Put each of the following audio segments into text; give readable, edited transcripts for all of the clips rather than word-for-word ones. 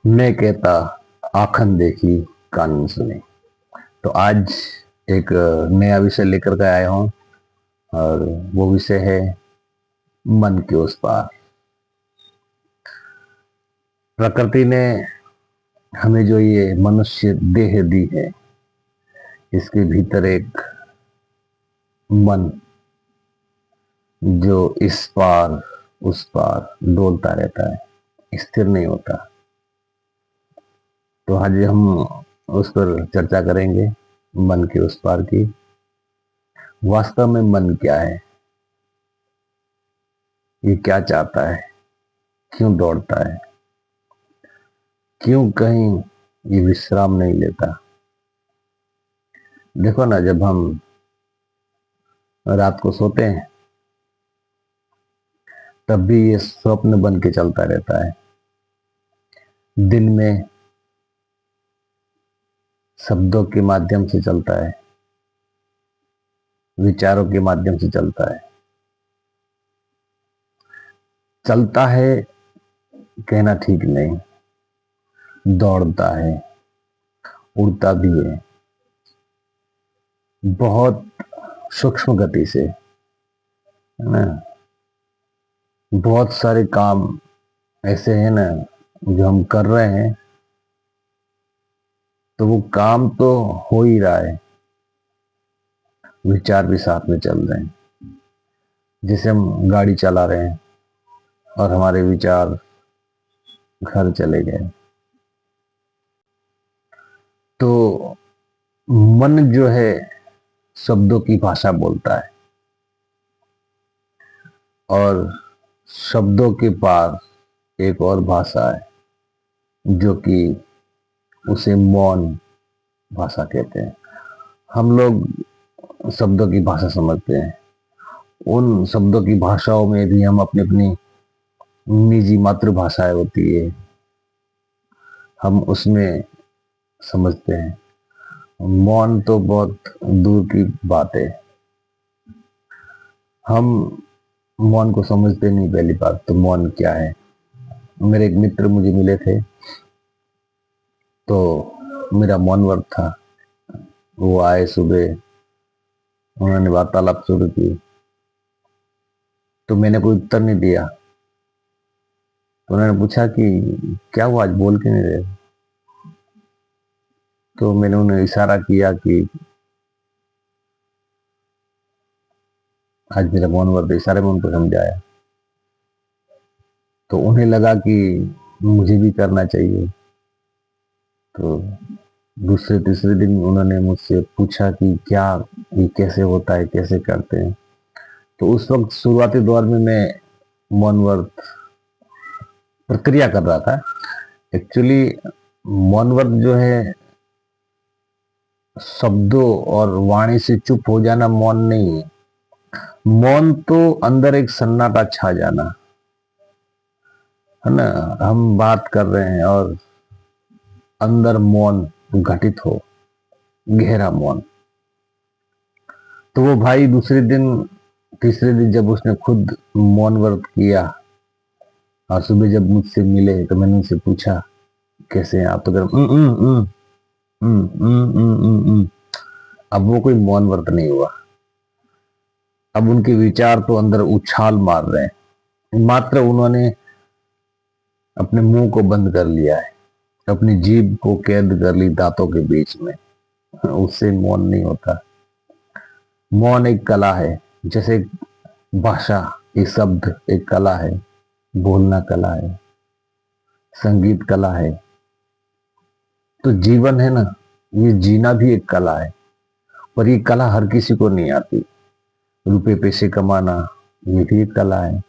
मैं कहता आखन देखी कानन सुने। तो आज एक नया विषय लेकर के आया हूं और वो विषय है मन के उस पार। प्रकृति ने हमें जो ये मनुष्य देह दी है, इसके भीतर एक मन जो इस पार उस पार डोलता रहता है, स्थिर नहीं होता। तो आज हम उस पर चर्चा करेंगे, मन के उस पार की। वास्तव में मन क्या है, ये क्या चाहता है, क्यों दौड़ता है, क्यों कहीं ये विश्राम नहीं लेता। देखो ना, जब हम रात को सोते हैं तब भी ये स्वप्न बन के चलता रहता है। दिन में शब्दों के माध्यम से चलता है, विचारों के माध्यम से चलता है। चलता है कहना ठीक नहीं, दौड़ता है, उड़ता भी है, बहुत सूक्ष्म गति से, है ना। बहुत सारे काम ऐसे हैं ना जो हम कर रहे हैं, तो वो काम तो हो ही रहा है, विचार भी साथ में चल रहे हैं। जैसे हम गाड़ी चला रहे हैं और हमारे विचार घर चले गए, तो मन जो है शब्दों की भाषा बोलता है और शब्दों के पार एक और भाषा है जो कि उसे मौन भाषा कहते हैं। हम लोग शब्दों की भाषा समझते हैं, उन शब्दों की भाषाओं में भी हम अपनी अपनी निजी मातृभाषाएं होती है, हम उसमें समझते हैं। मौन तो बहुत दूर की बात है, हम मौन को समझते नहीं। पहली बात तो मौन क्या है। मेरे एक मित्र मुझे मिले थे, तो मेरा मौन व्रत था। वो आए सुबह, उन्होंने वार्तालाप शुरू की, तो मैंने कोई उत्तर नहीं दिया। तो उन्होंने पूछा कि क्या हुआ, आज बोल क्यों नहीं रहे। तो मैंने उन्हें इशारा किया कि आज मेरा मौन व्रत, इशारे में उनको समझाया। तो उन्हें लगा कि मुझे भी करना चाहिए। तो दूसरे तीसरे दिन उन्होंने मुझसे पूछा कि क्या ये कैसे होता है, कैसे करते हैं। तो उस वक्त शुरुआती दौर में मैं मौन व्रत प्रक्रिया कर रहा था। एक्चुअली मौन व्रत जो है, शब्दों और वाणी से चुप हो जाना मौन नहीं है। मौन तो अंदर एक सन्नाटा छा जाना है ना। हम बात कर रहे हैं और अंदर मौन घटित हो, गहरा मौन। तो वो भाई दूसरे दिन तीसरे दिन जब उसने खुद मौन व्रत किया और सुबह जब मुझसे मिले, तो मैंने उनसे पूछा कैसे हैं आप। तो कह अब वो कोई मौन व्रत नहीं हुआ, अब उनके विचार तो अंदर उछाल मार रहे हैं। मात्र उन्होंने अपने मुंह को बंद कर लिया है, अपनी जीभ को कैद कर ली दांतों के बीच में। उससे मौन नहीं होता। मौन एक कला है, जैसे भाषा, एक शब्द एक कला है, बोलना कला है, संगीत कला है। तो जीवन है ना, ये जीना भी एक कला है। पर ये कला हर किसी को नहीं आती। रुपए पैसे कमाना ये भी एक कला है,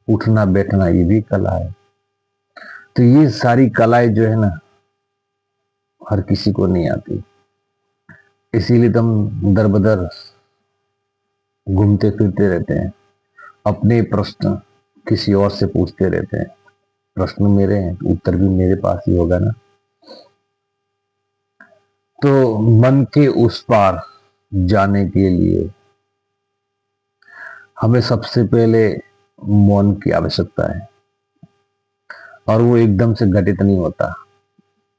उठना बैठना ये भी कला है। तो ये सारी कलाएं जो है ना, हर किसी को नहीं आती। इसीलिए तो हम दर बदर घूमते फिरते रहते हैं, अपने प्रश्न किसी और से पूछते रहते हैं। प्रश्न मेरे हैं, उत्तर भी मेरे पास ही होगा ना। तो मन के उस पार जाने के लिए हमें सबसे पहले मौन की आवश्यकता है, और वो एकदम से घटित नहीं होता।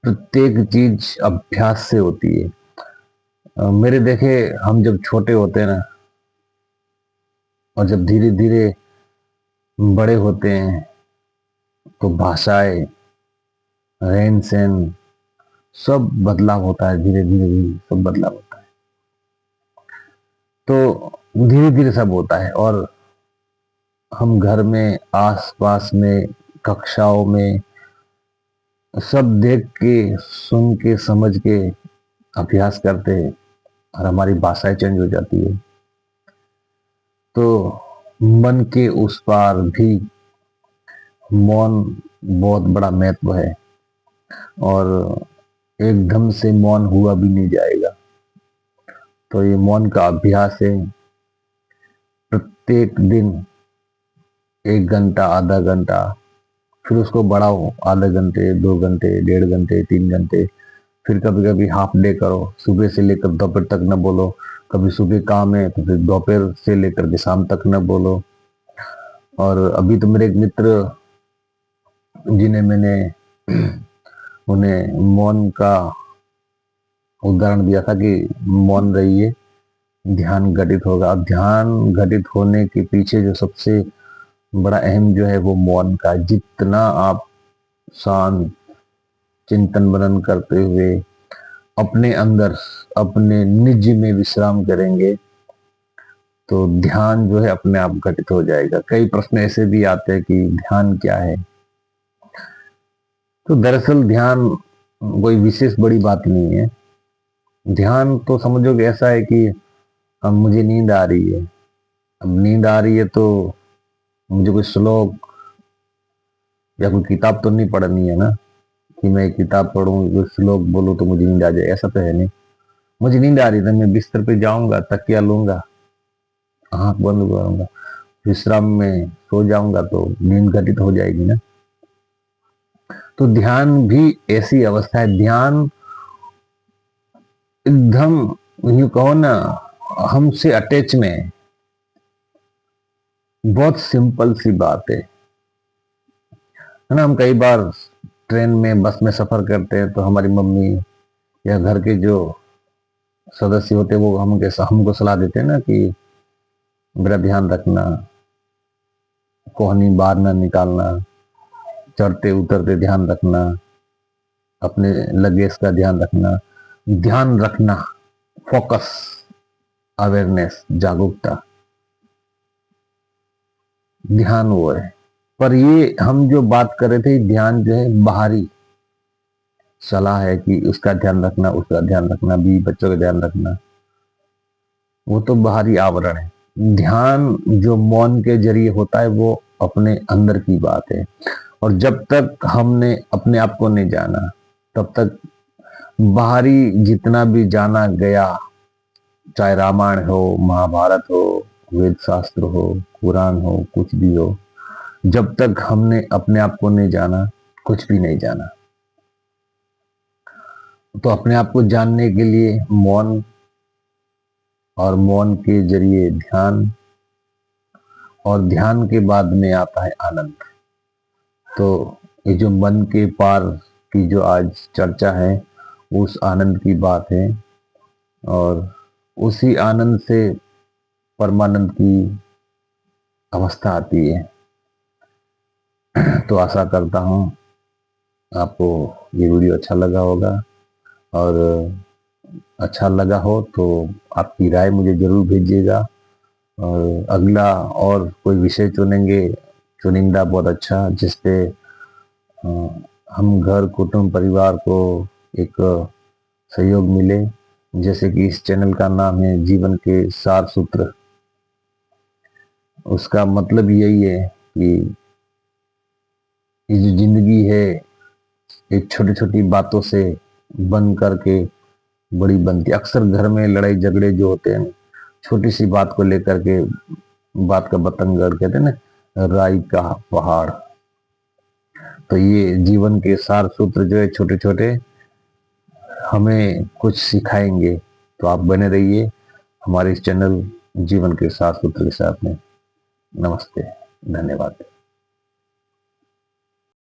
प्रत्येक चीज अभ्यास से होती है। मेरे देखे, हम जब छोटे होते हैं ना, और जब धीरे धीरे बड़े होते हैं, तो भाषाएं, रहन सहन, सब बदलाव होता है। धीरे धीरे धीरे सब बदलाव होता है। तो धीरे धीरे सब होता है, और हम घर में, आस पास में, कक्षाओं में सब देख के, सुन के, समझ के अभ्यास करते हैं, और हमारी भाषाएं चेंज हो जाती है। तो मन के उस पार भी मौन बहुत बड़ा महत्व है, और एकदम से मौन हुआ भी नहीं जाएगा। तो ये मौन का अभ्यास है। प्रत्येक दिन 1 घंटा, आधा घंटा, फिर उसको बढ़ाओ, आधे घंटे, 2 घंटे, 1.5 घंटे, 3 घंटे, फिर कभी कभी हाफ डे करो। सुबह से लेकर दोपहर तक न बोलो। कभी सुबह काम है तो फिर दोपहर से लेकर के शाम तक न बोलो। और अभी तो मेरे एक मित्र, जिन्हें मैंने उन्हें मौन का उदाहरण दिया था कि मौन रहिए, ध्यान घटित होगा। अब ध्यान घटित होने के पीछे जो सबसे बड़ा अहम जो है वो मौन का। जितना आप शांत चिंतन मनन करते हुए अपने अंदर, अपने निज में विश्राम करेंगे, तो ध्यान जो है अपने आप घटित हो जाएगा। कई प्रश्न ऐसे भी आते हैं कि ध्यान क्या है। तो दरअसल ध्यान कोई विशेष बड़ी बात नहीं है। ध्यान तो समझोगे ऐसा है कि अब मुझे नींद आ रही है। अब नींद आ रही है तो मुझे कोई श्लोक या कोई किताब तो नहीं पढ़नी है ना, कि मैं एक किताब पढ़ूं, कोई श्लोक बोलूं तो मुझे नींद आ जाए, ऐसा तो है नहीं। मुझे नींद आ रही है तो मैं बिस्तर पे जाऊंगा, तकिया लूंगा, आंख बंद करूंगा, विश्राम में सो जाऊंगा, तो नींद घटित हो जाएगी ना। तो ध्यान भी ऐसी अवस्था है। ध्यान एकदम, यूं कहो ना, हमसे अटैच में है। बहुत सिंपल सी बात है ना। हम कई बार ट्रेन में, बस में सफर करते हैं तो हमारी मम्मी या घर के जो सदस्य होते हैं वो हमको सलाह देते हैं ना कि मेरा ध्यान रखना, कोहनी बाहर ना निकालना, चढ़ते उतरते ध्यान रखना, अपने लगेज का ध्यान रखना। ध्यान रखना, फोकस, अवेयरनेस, जागरूकता, ध्यान वो है। पर ये हम जो बात कर रहे थे, ध्यान जो है बाहरी सलाह है कि उसका ध्यान रखना, उसका ध्यान रखना, भी बच्चों का ध्यान रखना, वो तो बाहरी आवरण है। ध्यान जो मौन के जरिए होता है वो अपने अंदर की बात है। और जब तक हमने अपने आप को नहीं जाना, तब तक बाहरी जितना भी जाना गया, चाहे रामायण हो, महाभारत हो, वेद शास्त्र हो, कुरान हो, कुछ भी हो, जब तक हमने अपने आप को नहीं जाना, कुछ भी नहीं जाना। तो अपने आप को जानने के लिए मौन, और मौन के जरिए ध्यान, और ध्यान के बाद में आता है आनंद। तो ये जो मन के पार की जो आज चर्चा है, उस आनंद की बात है, और उसी आनंद से परमानंद की अवस्था आती है। तो आशा करता हूँ आपको ये वीडियो अच्छा लगा होगा, और अच्छा लगा हो तो आपकी राय मुझे जरूर भेजिएगा। और अगला और कोई विषय चुनेंगे, चुनिंदा बहुत अच्छा, जिसपे हम घर, कुटुंब, परिवार को एक सहयोग मिले। जैसे कि इस चैनल का नाम है जीवन के सार सूत्र। उसका मतलब यही है कि ये जो जिंदगी है, एक छोटी छोटी बातों से बन करके बड़ी बनती। अक्सर घर में लड़ाई झगड़े जो होते हैं, छोटी सी बात को लेकर के, बात का बतंगड़ कहते हैं ना, राई का पहाड़। तो ये जीवन के सार सूत्र जो है, छोटे छोटे, हमें कुछ सिखाएंगे। तो आप बने रहिए हमारे इस चैनल जीवन के सार सूत्र के साथ में। नमस्ते, धन्यवाद।